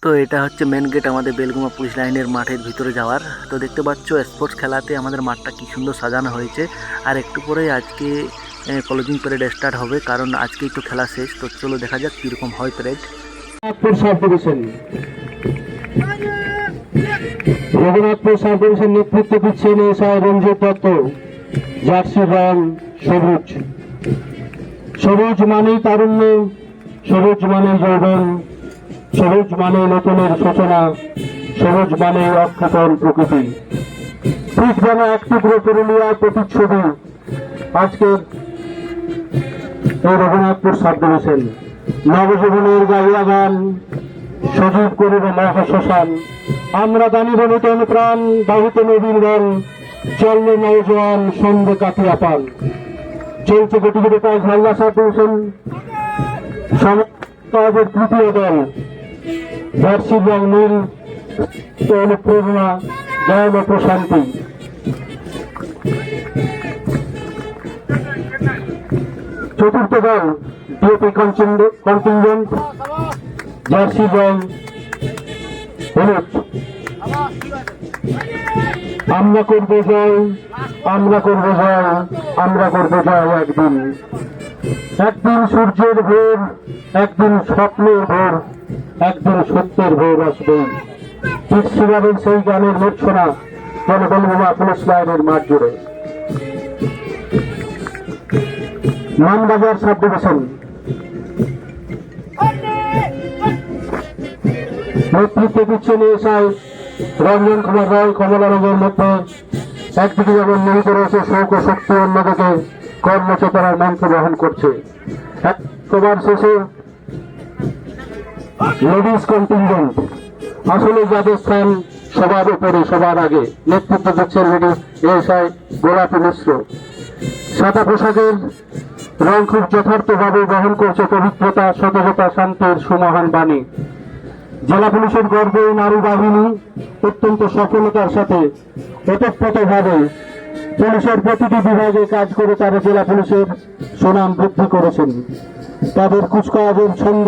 তো এটা হচ্ছে মেন গেট আমাদের বেলগুমা পুলিশ লাইনের মাঠের ভিতরে যাওয়ার। তো দেখতে পাচ্ছ স্পোর্টস খেলাতে আমাদের মাঠটা কি সুন্দর সাজানো হয়েছে। আর একটু পরেই আজকে ক্লোজিং প্যারেড স্টার্ট হবে, কারণ আজকেই তো খেলা শেষ। তো চলো দেখা যাক কীরকম হয় প্যারেড। রঘুনাথপুর সাব ডিভিশন নেতৃত্ব দিচ্ছেন এসআই রঞ্জিত দত্ত। জার্সি রং সবুজ, সবুজ মানেই তারুণ্য, সবুজ মানে যৌবন, সবুজ মানে নতুনের সূচনা, সবুজ মানে অক্ষতল প্রকৃতি। ঠিক যেন এক টুকরো পুরুলিয়ার প্রতিচ্ছবি আজকের এই রঘুনাথপুর সাব ডিভিশন। নবজীবনের গাইয়া গান সজীব করিব মহাশ্মশান, আমরা দানিব নূতন প্রাণ, বাহুতে নবীন গান, চলল নৌজওয়ান সন্ধে কাটিয়া পান। চলছে কোটি কোটি কাজ হালদা সাব ডিভিশন সমাজের তৃতীয় দল। জার্সির রং নীল, অনুপ্রেরণা, জ্ঞান ও প্রশান্তি। চতুর্থ দল ডিওপি কন্টিনজেন্ট, জার্সির রং হলুদ। আমরা করব জয়, আমরা করব জয়, আমরা করব জয়। একদিন একদিন সূর্যের ভোর, একদিন স্বপ্নের ভোর, একদিন সত্যের ভোর আসবে। বিশ্ববাবের সেই গানের মূর্ছনা যেন বেলগুমা পুলিশ লাইনের মাঠ জুড়ে। মানবাজার সাব ডিভিশন নেতৃত্বে দিচ্ছেন এসআই রঞ্জন কুমার রায়। কমলা রঙের মধ্যে একদিকে যেমন নিহিত রয়েছে শৌক ও শক্তি, অন্যদিকে কর্মচেতনার মন্ত্র বহন করছে। একবার শেষে লেডিস কন্টিনজেন্ট, আসলে যাদের স্থান সবার উপরে সবার আগে, নেতৃত্ব দিচ্ছেন লেডি এসআই গোলাপী মিশ্র। সাদা পোশাকের রং খুব যথার্থভাবে বহন করছে পবিত্রতা, সততা, শান্তির সুমহান বাণী। জেলা পুলিশের গর্ব নারী বাহিনী অত্যন্ত সফলতার সাথে ওতপ্রোতভাবে পুলিশের প্রতিটি বিভাগে কাজ করে তারা জেলা পুলিশের সুনাম বৃদ্ধি করেছেন। তাদের কুচকাওয়াজের ছন্দ